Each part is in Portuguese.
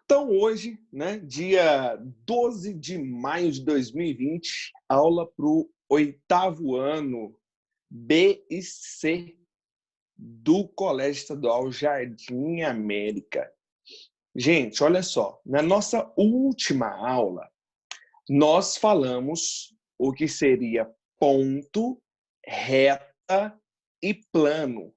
Então, hoje, né, dia 12 de maio de 2020, aula para o 8º ano B e C do Colégio Estadual Jardim América. Gente, olha só, na nossa última aula, nós falamos o que seria ponto, reta e plano.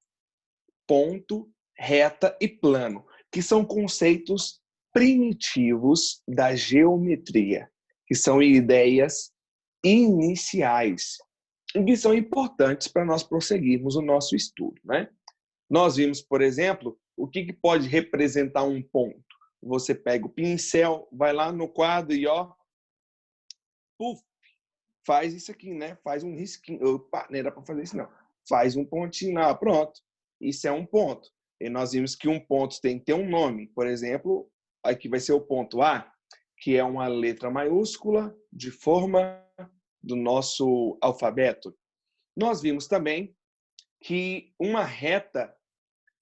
Ponto, reta e plano, que são conceitos primitivos da geometria, que são ideias iniciais e que são importantes para nós prosseguirmos o nosso estudo, né? Nós vimos, por exemplo, o que pode representar um ponto. Você pega o pincel, vai lá no quadro e puf, faz isso aqui, né? Faz um risquinho. Opa, não era para fazer isso não. Faz um pontinho lá, pronto. Isso é um ponto. E nós vimos que um ponto tem que ter um nome. Por exemplo, aqui vai ser o ponto A, que é uma letra maiúscula de forma do nosso alfabeto. Nós vimos também que uma reta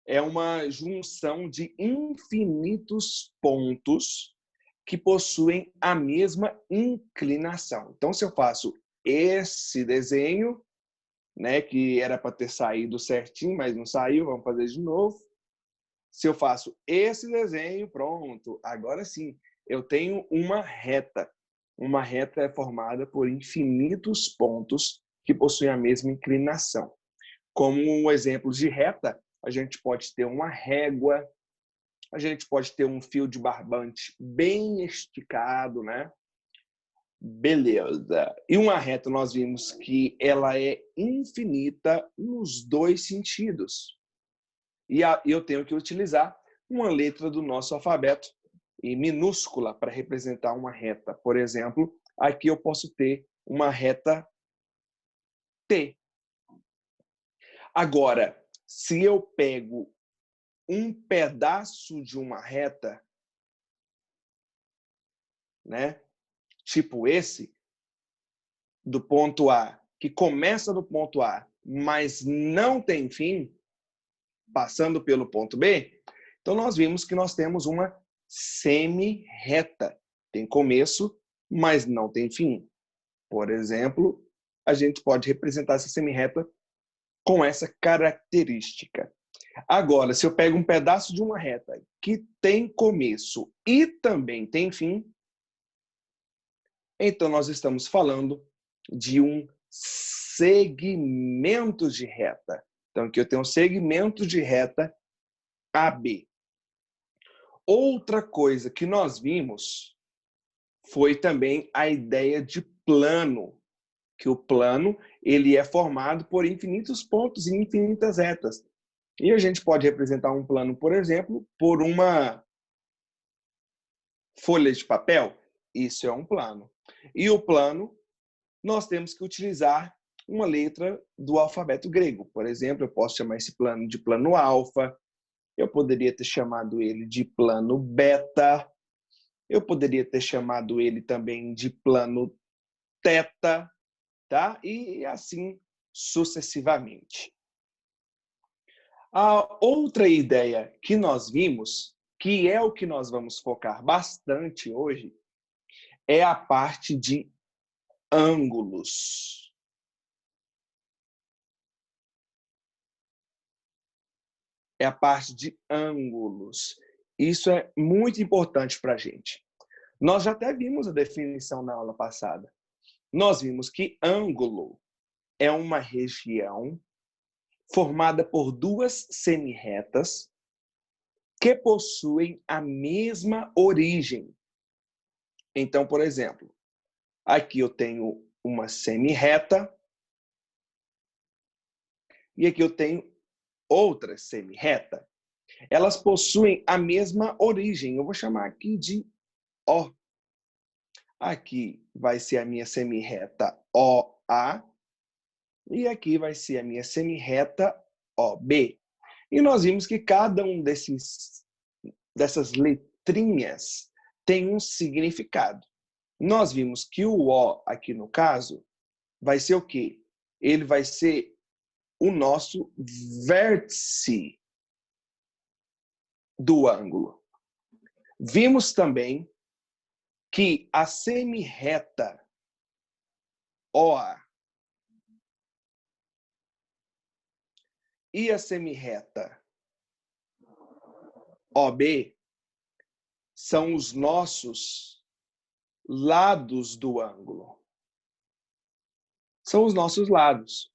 é uma junção de infinitos pontos que possuem a mesma inclinação. Então, se eu faço esse desenho, né, que era para ter saído certinho, mas não saiu, vamos fazer de novo. Se eu faço esse desenho, pronto, agora sim, eu tenho uma reta. Uma reta é formada por infinitos pontos que possuem a mesma inclinação. Como um exemplo de reta, a gente pode ter uma régua, a gente pode ter um fio de barbante bem esticado, né? Beleza. E uma reta nós vimos que ela é infinita nos dois sentidos. E eu tenho que utilizar uma letra do nosso alfabeto em minúscula para representar uma reta. Por exemplo, aqui eu posso ter uma reta T. Agora, se eu pego um pedaço de uma reta, né? Tipo esse, do ponto A, que começa no ponto A, mas não tem fim, passando pelo ponto B, então nós vimos que nós temos uma semi-reta. Tem começo, mas não tem fim. Por exemplo, a gente pode representar essa semi-reta com essa característica. Agora, se eu pego um pedaço de uma reta que tem começo e também tem fim, então nós estamos falando de um segmento de reta. Então, aqui eu tenho um segmento de reta AB. Outra coisa que nós vimos foi também a ideia de plano, que o plano ele é formado por infinitos pontos e infinitas retas. E a gente pode representar um plano, por exemplo, por uma folha de papel. Isso é um plano. E o plano, nós temos que utilizar uma letra do alfabeto grego. Por exemplo, eu posso chamar esse plano de plano alfa, eu poderia ter chamado ele de plano beta, eu poderia ter chamado ele também de plano teta, tá? E assim sucessivamente. A outra ideia que nós vimos, que é o que nós vamos focar bastante hoje, é a parte de ângulos. É a parte de ângulos. Isso é muito importante para a gente. Nós já até vimos a definição na aula passada. Nós vimos que ângulo é uma região formada por duas semirretas que possuem a mesma origem. Então, por exemplo, aqui eu tenho uma semirreta e aqui eu tenho outra semirreta. Elas possuem a mesma origem. Eu vou chamar aqui de O. Aqui vai ser a minha semirreta OA e aqui vai ser a minha semirreta OB. E nós vimos que cada um dessas letrinhas tem um significado. Nós vimos que o O aqui no caso vai ser o quê? Ele vai ser o nosso vértice do ângulo. Vimos também que a semirreta OA e a semirreta OB são os nossos lados do ângulo. São os nossos lados.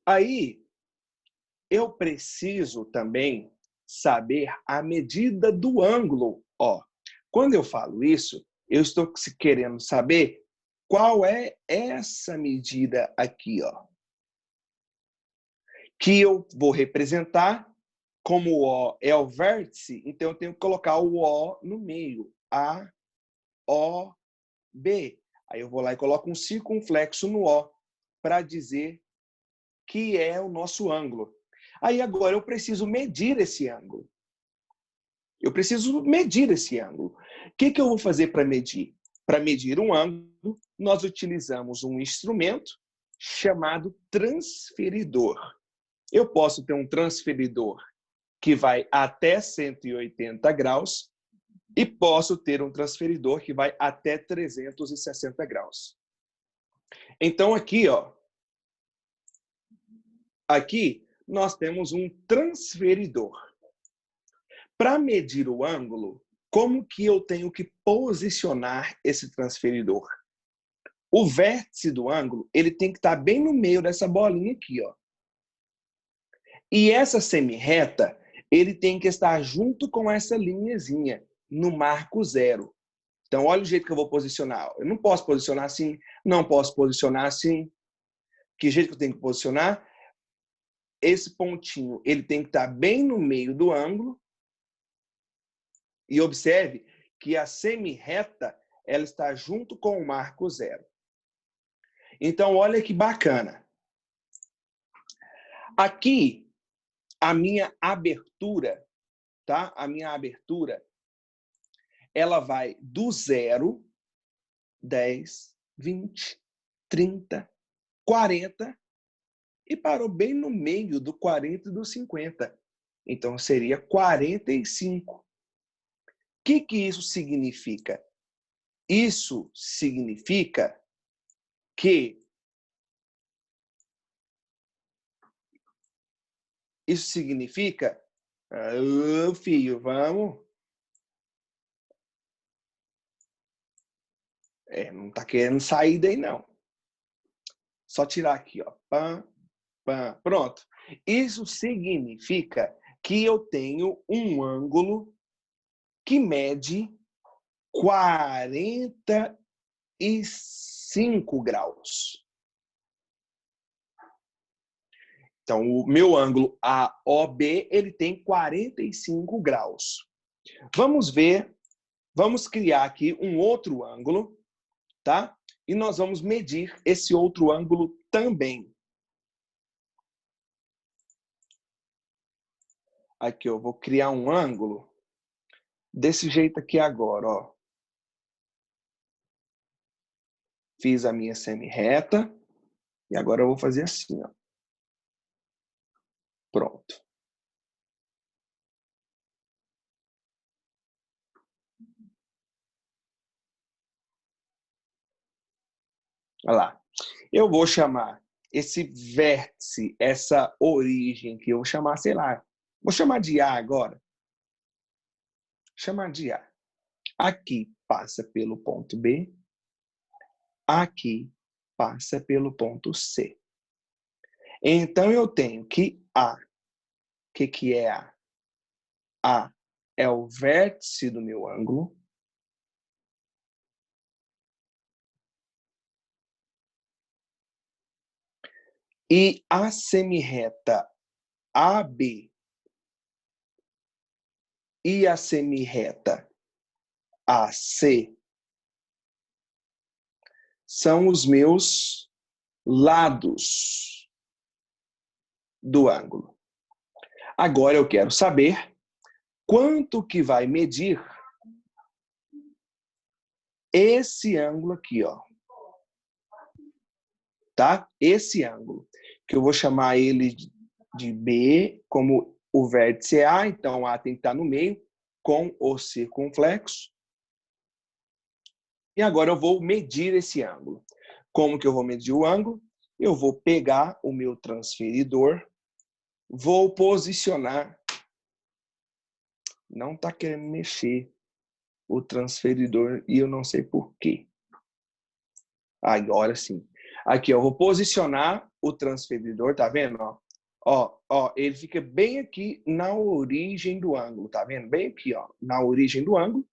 Aí, eu preciso também saber a medida do ângulo. Ó, quando eu falo isso, eu estou querendo saber qual é essa medida aqui, ó, que eu vou representar como O é o vértice, então eu tenho que colocar o O no meio. A, O, B. Aí eu vou lá e coloco um circunflexo no O para dizer que é o nosso ângulo. Aí agora eu preciso medir esse ângulo. Eu preciso medir esse ângulo. O que eu vou fazer para medir? Para medir um ângulo, nós utilizamos um instrumento chamado transferidor. Eu posso ter um transferidor que vai até 180 graus e posso ter um transferidor que vai até 360 graus. Então, aqui, ó, aqui nós temos um transferidor. Para medir o ângulo, como que eu tenho que posicionar esse transferidor? O vértice do ângulo, ele tem que estar bem no meio dessa bolinha aqui, ó. E essa semirreta, ele tem que estar junto com essa linhazinha, no marco zero. Então, olha o jeito que eu vou posicionar. Eu não posso posicionar assim, não posso posicionar assim. Que jeito que eu tenho que posicionar? Esse pontinho, ele tem que estar bem no meio do ângulo. E observe que a semirreta, ela está junto com o marco zero. Então, olha que bacana. Aqui, a minha abertura, tá? A minha abertura, ela vai do 0, 10, 20, 30, 40 e parou bem no meio do 40 e do 50. Então, seria 45. O que isso significa? Isso significa que filho, vamos. Não tá querendo sair daí, não. Só tirar aqui, ó. Pam, pam. Pronto. Isso significa que eu tenho um ângulo que mede 45 graus. Então, o meu ângulo AOB, ele tem 45 graus. Vamos ver, vamos criar aqui um outro ângulo, tá? E nós vamos medir esse outro ângulo também. Aqui, eu vou criar um ângulo desse jeito aqui agora, ó. Fiz a minha semirreta e agora eu vou fazer assim, ó. Pronto. Olha lá. Eu vou chamar esse vértice, essa origem que eu vou chamar, sei lá, vou chamar de A agora. Chamar de A. Aqui passa pelo ponto B. Aqui passa pelo ponto C. Então, eu tenho que A. O que é A? A é o vértice do meu ângulo. E a semirreta AB e a semirreta AC são os meus lados do ângulo. Agora eu quero saber quanto que vai medir esse ângulo aqui, ó. Tá? Esse ângulo, que eu vou chamar ele de B, como o vértice é A, então A tem que estar no meio, com o circunflexo. E agora eu vou medir esse ângulo. Como que eu vou medir o ângulo? Eu vou pegar o meu transferidor, vou posicionar. Não está querendo mexer o transferidor e eu não sei por quê. Agora sim. Aqui, eu vou posicionar o transferidor, tá vendo? Ó, ele fica bem aqui na origem do ângulo, tá vendo? Bem aqui, ó, na origem do ângulo.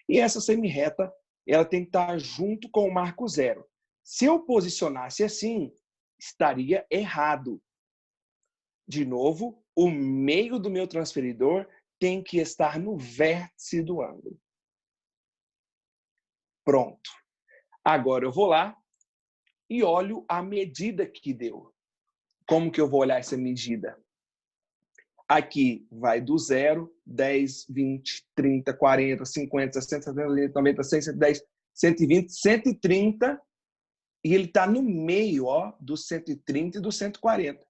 E essa semirreta, ela tem que estar junto com o marco zero. Se eu posicionasse assim, estaria errado. De novo, o meio do meu transferidor tem que estar no vértice do ângulo. Pronto. Agora eu vou lá e olho a medida que deu. Como que eu vou olhar essa medida? Aqui vai do 0, 10, 20, 30, 40, 50, 60, 70, 80, 90, 100, 110, 120, 130. E ele está no meio, ó, do 130 e do 140.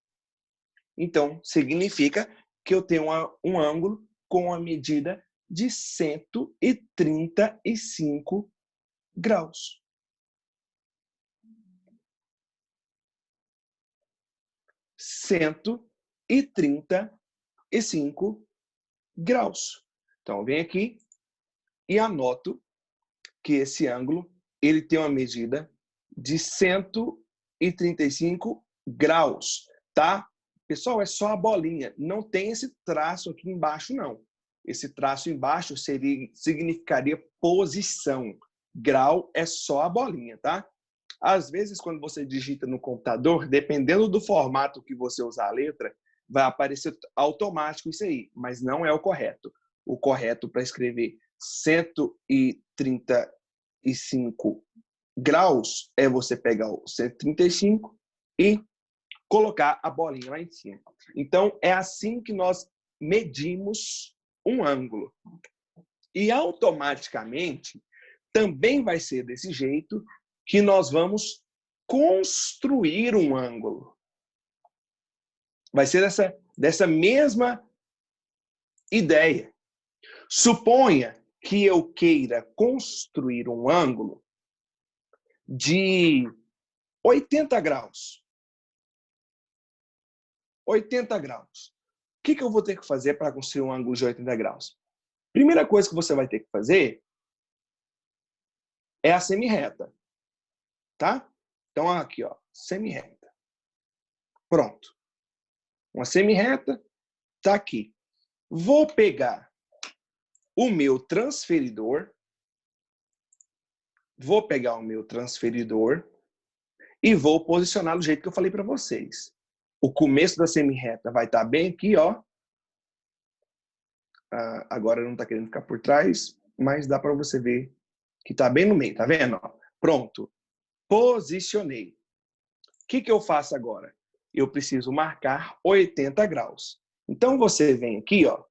Então, significa que eu tenho um ângulo com a medida de 135 graus. 135 graus. Então, eu venho aqui e anoto que esse ângulo ele tem uma medida de 135 graus, tá? Pessoal, é só a bolinha. Não tem esse traço aqui embaixo, não. Esse traço embaixo significaria posição. Grau é só a bolinha, tá? Às vezes, quando você digita no computador, dependendo do formato que você usar a letra, vai aparecer automático isso aí, mas não é o correto. O correto para escrever 135 graus é você pegar o 135 e colocar a bolinha lá em cima. Então, é assim que nós medimos um ângulo. E automaticamente, também vai ser desse jeito que nós vamos construir um ângulo. Vai ser dessa mesma ideia. Suponha que eu queira construir um ângulo de 80 graus. 80 graus. O que eu vou ter que fazer para construir um ângulo de 80 graus? Primeira coisa que você vai ter que fazer é a semirreta. Tá? Então, aqui, ó, semirreta. Pronto. Uma semirreta está aqui. Vou pegar o meu transferidor. Vou pegar o meu transferidor e vou posicionar do jeito que eu falei para vocês. O começo da semirreta vai estar bem aqui, ó. Agora não está querendo ficar por trás, mas dá para você ver que está bem no meio, tá vendo? Pronto. Posicionei. O que eu faço agora? Eu preciso marcar 80 graus. Então, você vem aqui, ó,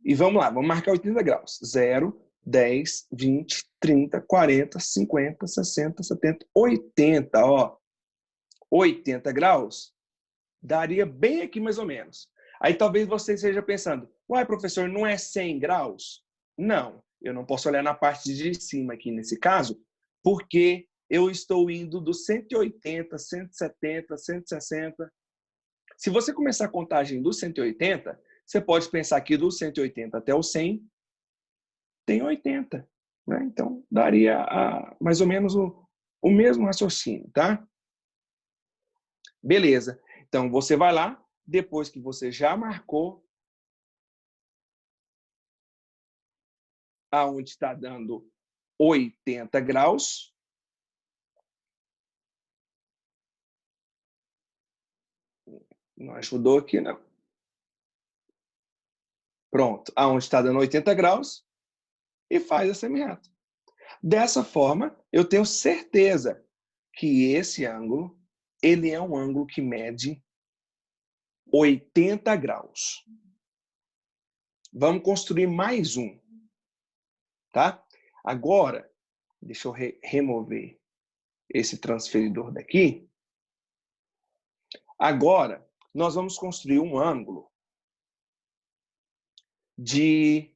e vamos lá, vamos marcar 80 graus. 0, 10, 20, 30, 40, 50, 60, 70, 80, ó. 80 graus daria bem aqui mais ou menos. Aí talvez você esteja pensando, uai, professor, não é 100 graus? Não, eu não posso olhar na parte de cima aqui nesse caso, porque eu estou indo do 180, 170, 160. Se você começar a contagem do 180, você pode pensar que do 180 até o 100 tem 80. Né? Então, daria mais ou menos o mesmo raciocínio, tá? Beleza. Então, você vai lá, depois que você já marcou aonde está dando 80 graus, não ajudou aqui, não. Pronto, aonde está dando 80 graus e faz a semirreta. Dessa forma, eu tenho certeza que esse ângulo, ele é um ângulo que mede 80 graus. Vamos construir mais um, tá? Agora, deixa eu remover esse transferidor daqui. Agora, nós vamos construir um ângulo de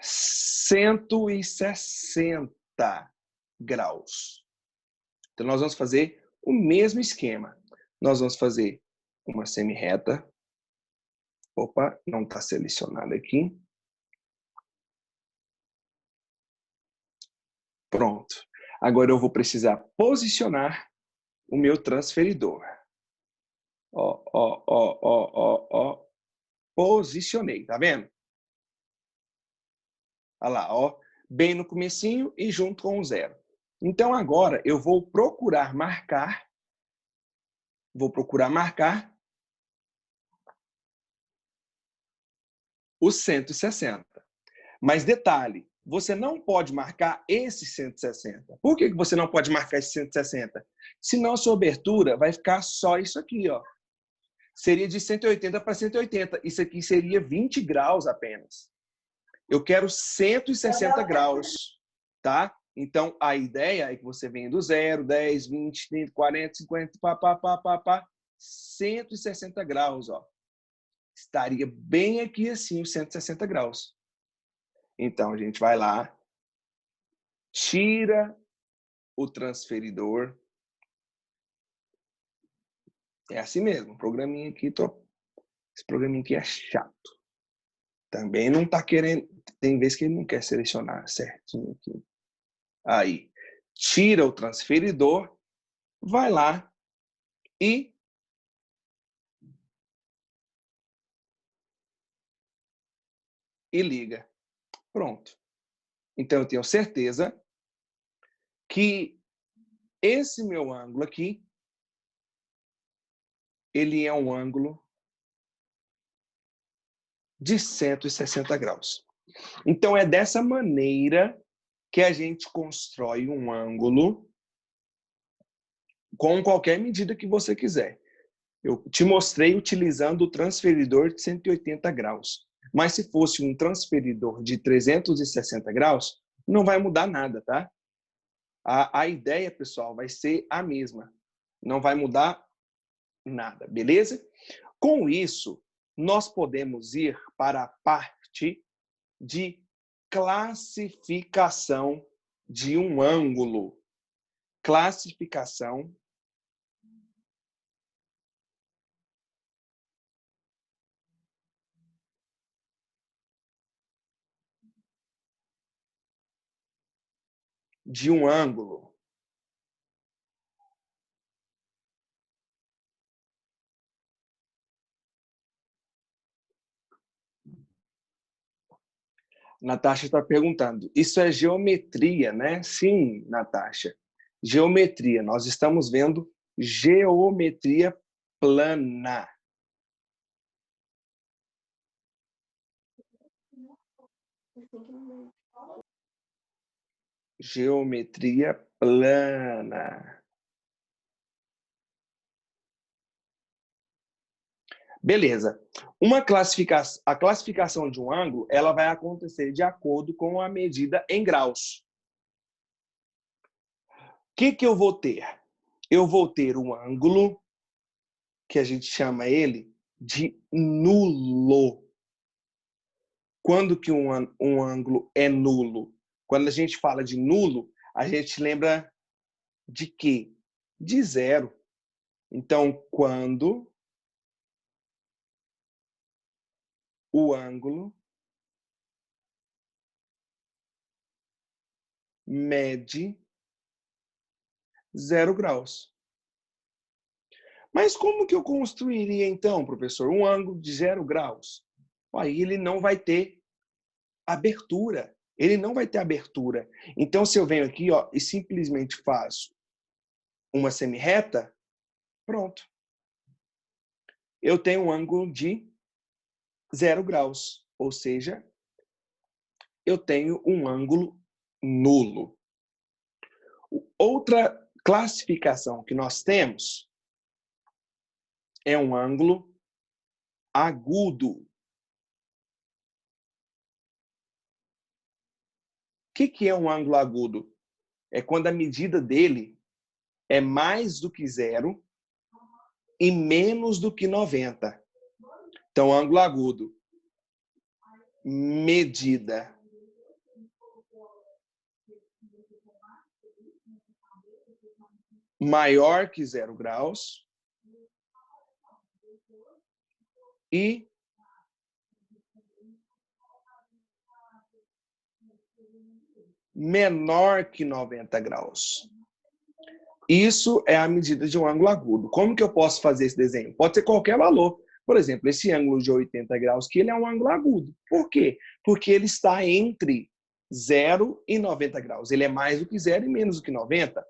160 graus. Então, nós vamos fazer o mesmo esquema. Nós vamos fazer uma semi-reta. Opa, não está selecionado aqui. Pronto. Agora eu vou precisar posicionar o meu transferidor. Ó. Posicionei, tá vendo? Olha lá, ó. Bem no comecinho e junto com o zero. Então, agora eu vou procurar marcar. Os 160. Mas detalhe, você não pode marcar esses 160. Por que você não pode marcar esses 160? Senão a sua abertura vai ficar só isso aqui, ó. Seria de 180 para 180. Isso aqui seria 20 graus apenas. Eu quero 160 graus, tá? Então, a ideia é que você venha do 0, 10, 20, 30, 40, 50, 160 graus, ó. Estaria bem aqui assim, os 160 graus. Então, a gente vai lá, tira o transferidor. É assim mesmo, programinha aqui, esse programinha aqui é chato. Também não está querendo, tem vezes que ele não quer selecionar certinho aqui. Aí, tira o transferidor, vai lá e liga. Pronto. Então, eu tenho certeza que esse meu ângulo aqui, ele é um ângulo de 160 graus. Então, é dessa maneira que a gente constrói um ângulo com qualquer medida que você quiser. Eu te mostrei utilizando o transferidor de 180 graus. Mas se fosse um transferidor de 360 graus, não vai mudar nada, tá? A ideia, pessoal, vai ser a mesma. Não vai mudar nada, beleza? Com isso, nós podemos ir para a parte de classificação de um ângulo. Classificação de um ângulo. Natasha está perguntando, isso é geometria, né? Sim, Natasha. Geometria. Nós estamos vendo geometria plana. Geometria plana. Beleza. A classificação de um ângulo, ela vai acontecer de acordo com a medida em graus. O que eu vou ter? Eu vou ter um ângulo que a gente chama ele de nulo. Quando que um ângulo é nulo? Quando a gente fala de nulo, a gente lembra de quê? De zero. Então, quando o ângulo mede 0 graus. Mas como que eu construiria, então, professor, um ângulo de 0 graus? Aí ele não vai ter abertura. Ele não vai ter abertura. Então, se eu venho aqui, ó, e simplesmente faço uma semi-reta, pronto. Eu tenho um ângulo de 0 graus. Ou seja, eu tenho um ângulo nulo. Outra classificação que nós temos é um ângulo agudo. O que é um ângulo agudo? É quando a medida dele é mais do que 0 e menos do que 90. Então, ângulo agudo. medida maior que 0 graus e menor que 90 graus. Isso é a medida de um ângulo agudo. Como que eu posso fazer esse desenho? Pode ser qualquer valor. Por exemplo, esse ângulo de 80 graus aqui, ele é um ângulo agudo. Por quê? Porque ele está entre 0 e 90 graus. Ele é mais do que 0 e menos do que 90.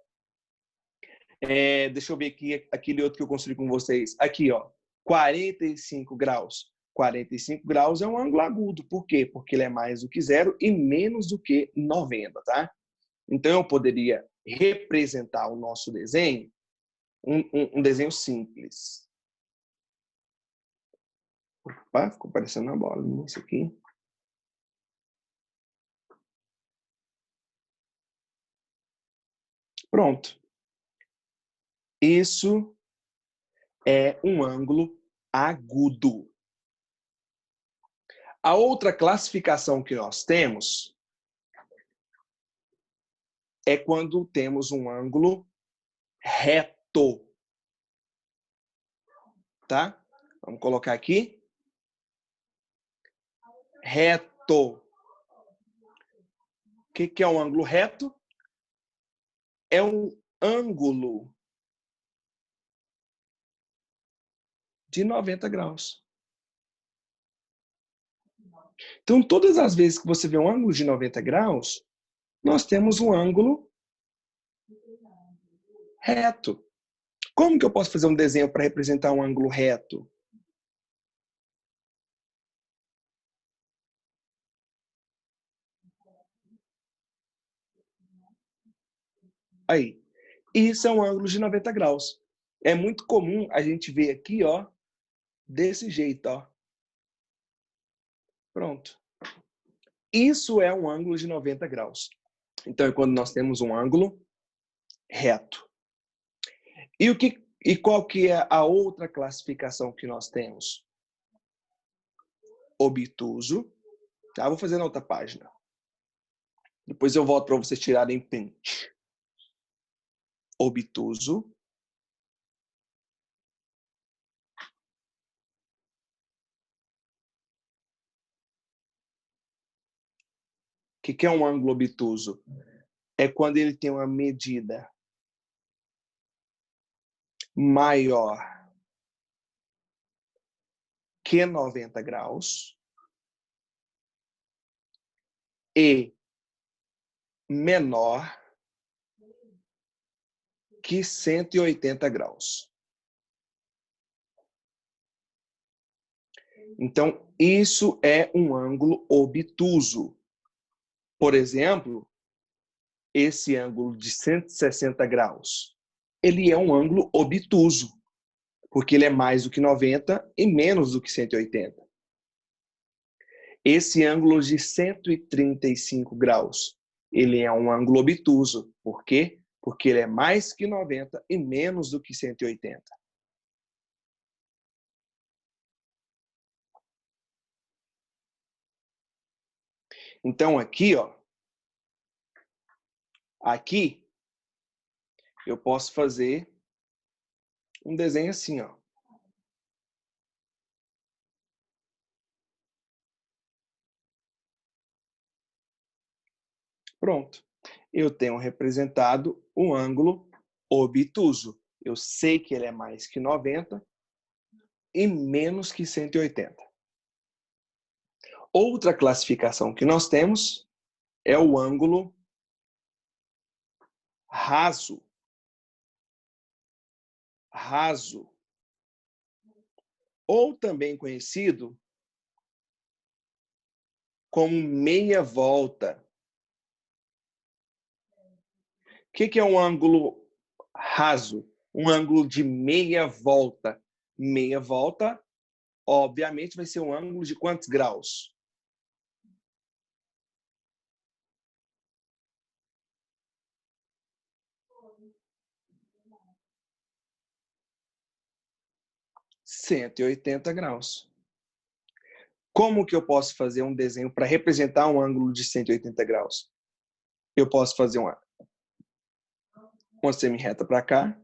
Deixa eu ver aqui, aquele outro que eu construí com vocês. Aqui, ó, 45 graus. 45 graus é um ângulo agudo. Por quê? Porque ele é mais do que 0 e menos do que 90, tá? Então, eu poderia representar o nosso desenho, um desenho simples. Opa, ficou parecendo uma bola. Isso aqui. Pronto. Isso é um ângulo agudo. A outra classificação que nós temos é quando temos um ângulo reto. Tá? Vamos colocar aqui. Reto. O que é um ângulo reto? É um ângulo de 90 graus. Então, todas as vezes que você vê um ângulo de 90 graus, nós temos um ângulo reto. Como que eu posso fazer um desenho para representar um ângulo reto? Aí, isso é um ângulo de 90 graus. É muito comum a gente ver aqui, ó, desse jeito, ó. Pronto. Isso é um ângulo de 90 graus. Então, é quando nós temos um ângulo reto. E qual que é a outra classificação que nós temos? Obtuso. Tá? Vou fazer na outra página. Depois eu volto para vocês tirarem print. Obtuso. O que é um ângulo obtuso? É quando ele tem uma medida maior que 90 graus e menor que 180 graus. Então, isso é um ângulo obtuso. Por exemplo, esse ângulo de 160 graus, ele é um ângulo obtuso, porque ele é mais do que 90 e menos do que 180. Esse ângulo de 135 graus, ele é um ângulo obtuso. Por quê? Porque ele é mais que 90 e menos do que 180. Então, aqui, ó, aqui, eu posso fazer um desenho assim, ó. Pronto. Eu tenho representado um ângulo obtuso. Eu sei que ele é mais que 90 e menos que 180. Outra classificação que nós temos é o ângulo raso. Raso. Ou também conhecido como meia volta. O que é um ângulo raso? Um ângulo de meia volta. Meia volta, obviamente, vai ser um ângulo de quantos graus? (180 graus). Como que eu posso fazer um desenho para representar um ângulo de 180 graus? Eu posso fazer uma semi-reta para cá,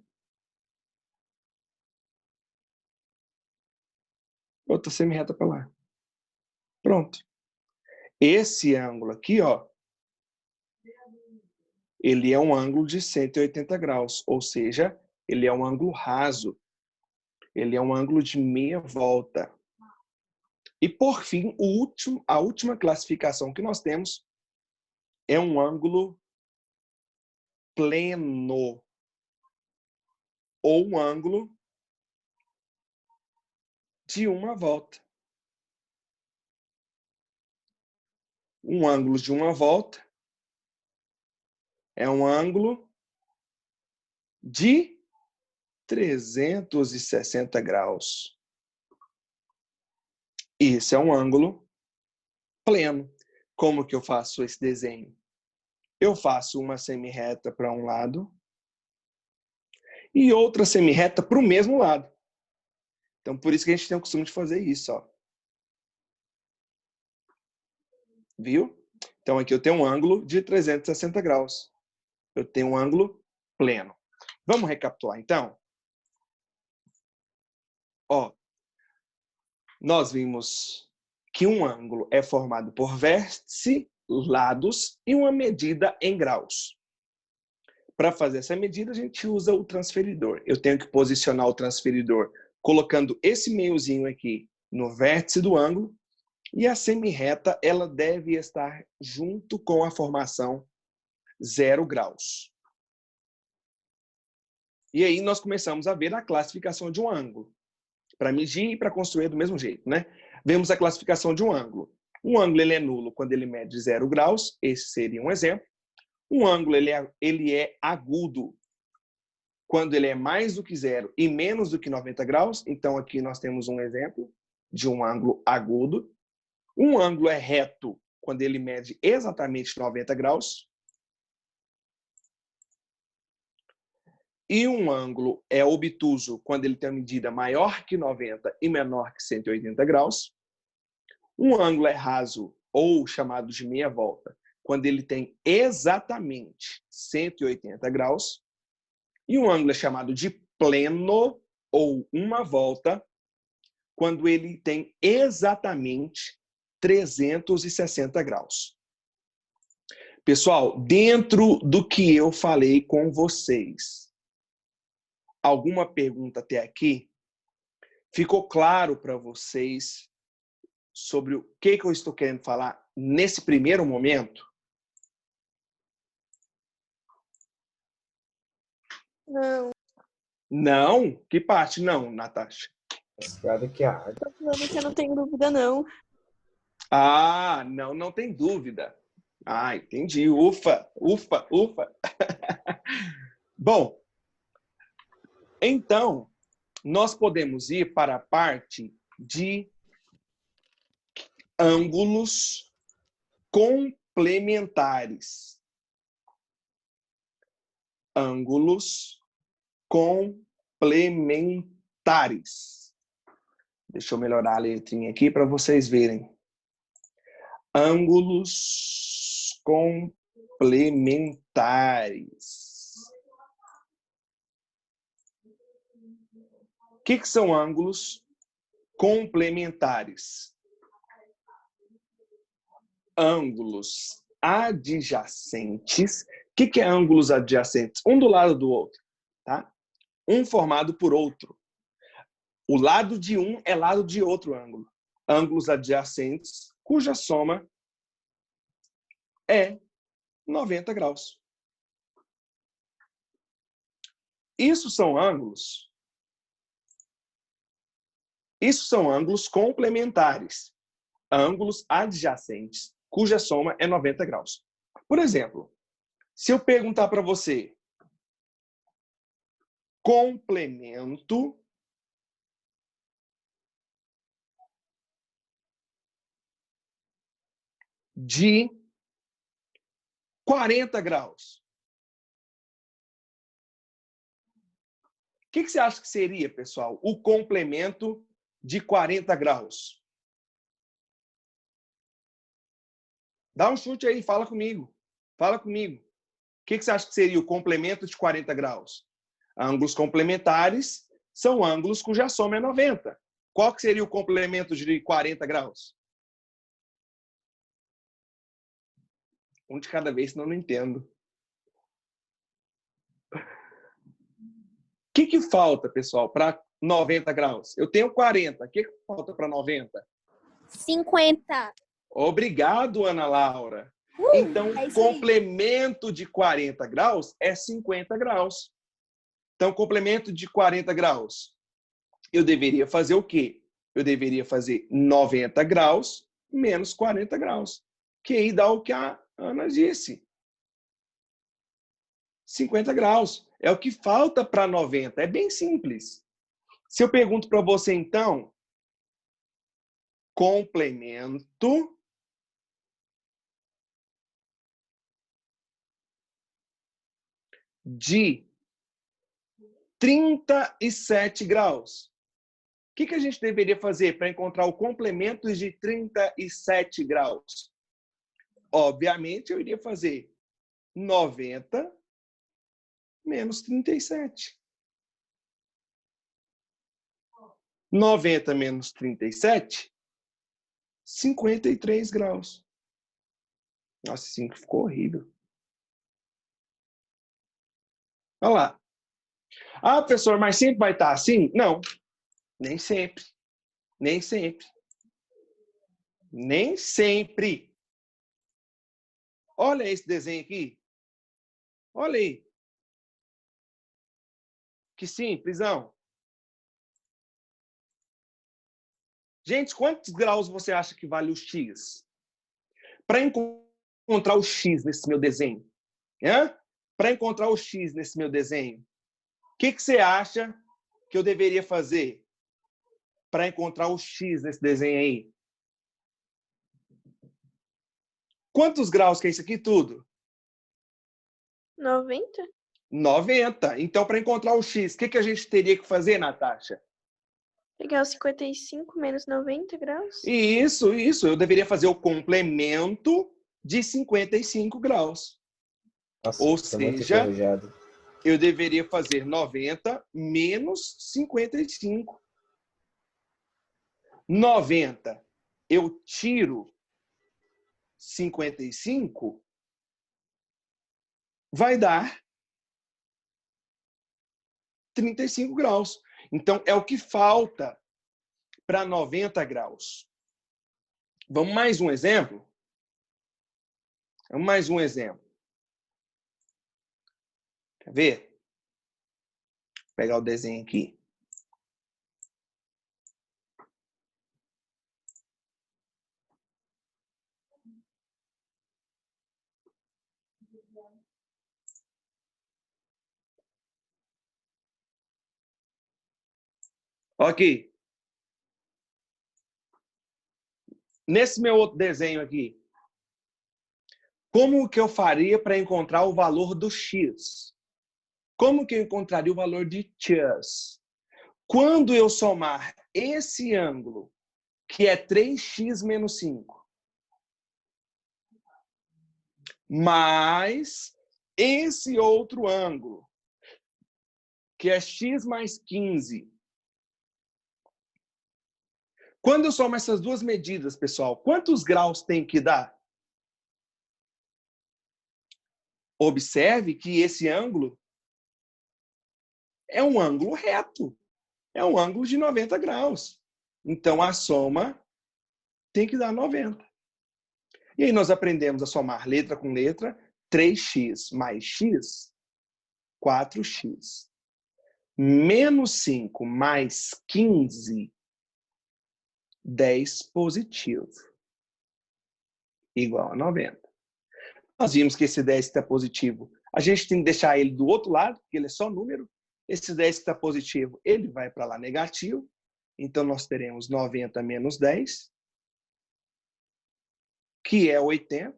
outra semi-reta para lá. Pronto. Esse ângulo aqui, ó, ele é um ângulo de 180 graus, ou seja, ele é um ângulo raso. Ele é um ângulo de meia volta. E, por fim, a última classificação que nós temos é um ângulo pleno, ou um ângulo de uma volta. Um ângulo de uma volta é um ângulo de 360 graus. Esse é um ângulo pleno. Como que eu faço esse desenho? Eu faço uma semi-reta para um lado e outra semi-reta para o mesmo lado. Então, por isso que a gente tem o costume de fazer isso, ó. Viu? Então, aqui eu tenho um ângulo de 360 graus. Eu tenho um ângulo pleno. Vamos recapitular, então? Ó, nós vimos que um ângulo é formado por vértice, lados e uma medida em graus. Para fazer essa medida, a gente usa o transferidor. Eu tenho que posicionar o transferidor colocando esse meiozinho aqui no vértice do ângulo, e a semi-reta ela deve estar junto com a formação 0 graus. E aí nós começamos a ver a classificação de um ângulo. Para medir e para construir do mesmo jeito, né? Vemos a classificação de um ângulo. Um ângulo ele é nulo quando ele mede 0 graus, esse seria um exemplo. Um ângulo ele é agudo quando ele é mais do que 0 e menos do que 90 graus. Então, aqui nós temos um exemplo de um ângulo agudo. Um ângulo é reto quando ele mede exatamente 90 graus. E um ângulo é obtuso quando ele tem uma medida maior que 90 e menor que 180 graus. Um ângulo é raso, ou chamado de meia volta, quando ele tem exatamente 180 graus. E um ângulo é chamado de pleno, ou uma volta, quando ele tem exatamente 360 graus. Pessoal, dentro do que eu falei com vocês, alguma pergunta até aqui? Ficou claro para vocês sobre o que eu estou querendo falar nesse primeiro momento? Não. Não? Que parte não, Natasha? Piada que a Tô falando que eu não tenho dúvida, não. Ah, não tem dúvida. Ah, entendi. Ufa, ufa, ufa. Bom, então, nós podemos ir para a parte de ângulos complementares. Ângulos complementares. Deixa eu melhorar a letrinha aqui para vocês verem. Ângulos complementares. O que são ângulos complementares? Ângulos adjacentes. O que é ângulos adjacentes? Um do lado do outro, tá? Um formado por outro. O lado de um é lado de outro ângulo. Ângulos adjacentes, cuja soma é 90 graus. Isso são ângulos complementares. Ângulos adjacentes, cuja soma é 90 graus. Por exemplo, se eu perguntar para você complemento de 40 graus. O que você acha que seria, pessoal, o complemento de 40 graus? Dá um chute aí, fala comigo. Fala comigo. O que você acha que seria o complemento de 40 graus? Ângulos complementares são ângulos cuja soma é 90. Qual que seria o complemento de 40 graus? Um de cada vez, senão eu não entendo. O que falta, pessoal, para 90 graus? Eu tenho 40. O que falta para 90? 50. Obrigado, Ana Laura. Então, o complemento de 40 graus é 50 graus. Então, complemento de 40 graus. Eu deveria fazer o quê? Eu deveria fazer 90 graus menos 40 graus. Que aí dá o que a Ana disse. 50 graus. É o que falta para 90. É bem simples. Se eu pergunto para você, então, complemento de 37 graus. O que a gente deveria fazer para encontrar o complemento de 37 graus? Obviamente, eu iria fazer 90 menos 37. 90 menos 37, 53 graus. Nossa, 5 ficou horrível. Olha lá. Ah, professor, mas sempre vai estar assim? Não, nem sempre. Nem sempre. Nem sempre. Olha esse desenho aqui. Olha aí. Que simples, não? Gente, quantos graus você acha que vale o X? Para encontrar o X nesse meu desenho. Para encontrar o X nesse meu desenho. O que você acha que eu deveria fazer para encontrar o X nesse desenho aí? Quantos graus que é isso aqui tudo? 90? 90. Então, para encontrar o X, o que a gente teria que fazer, Natasha? Pegar os 55 menos 90 graus? Isso. Eu deveria fazer o complemento de 55 graus. Nossa, Ou tô muito seja, enferrujado. eu deveria fazer 90 menos 55. 90, eu tiro 55, vai dar 35 graus. Então, é o que falta para 90 graus. Vamos mais um exemplo? Vamos mais um exemplo. Quer ver? Vou pegar o desenho aqui. Aqui. Nesse meu outro desenho aqui. Como que eu faria para encontrar o valor do X? Como que eu encontraria o valor de X? Quando eu somar esse ângulo, que é 3x menos 5, mais esse outro ângulo, que é x mais 15. Quando eu somo essas duas medidas, pessoal, quantos graus tem que dar? Observe que esse ângulo é um ângulo reto. É um ângulo de 90 graus. Então, a soma tem que dar 90. E aí nós aprendemos a somar letra com letra. 3x mais x, 4x. Menos 5 mais 15, 10 positivo. Igual a 90. Nós vimos que esse 10 que está positivo, a gente tem que deixar ele do outro lado, porque ele é só número. Esse 10 que está positivo, ele vai para lá negativo. Então, nós teremos 90 menos 10, que é 80.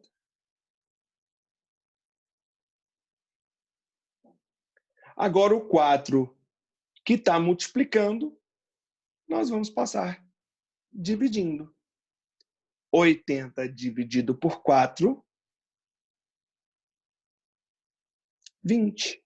Agora, o 4, que está multiplicando, nós vamos passar dividindo. 80 dividido por 4, 20.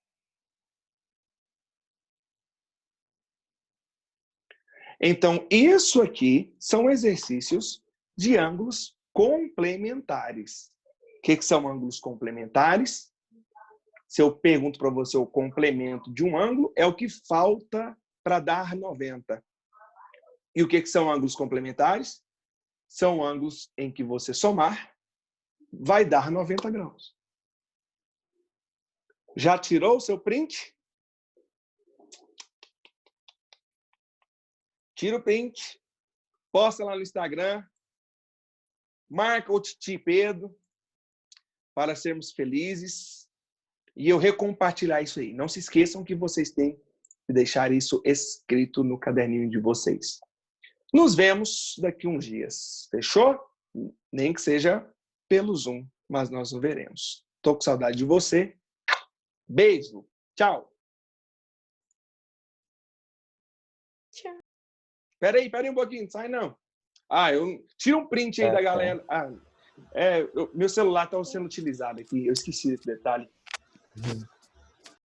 Então, isso aqui são exercícios de ângulos complementares. O que são ângulos complementares? Se eu pergunto para você o complemento de um ângulo, é o que falta para dar 90. E o que são ângulos complementares? São ângulos em que você somar vai dar 90 graus. Já tirou o seu print? Tira o print, posta lá no Instagram, marca o Titi Pedro para sermos felizes e eu recompartilhar isso aí. Não se esqueçam que vocês têm que deixar isso escrito no caderninho de vocês. Nos vemos daqui uns dias, fechou? Nem que seja pelo Zoom, mas nós nos veremos. Tô com saudade de você. Beijo. Tchau. Tchau. Peraí um pouquinho, não sai não. Tira um print aí da galera. Meu celular está sendo utilizado aqui, eu esqueci desse detalhe.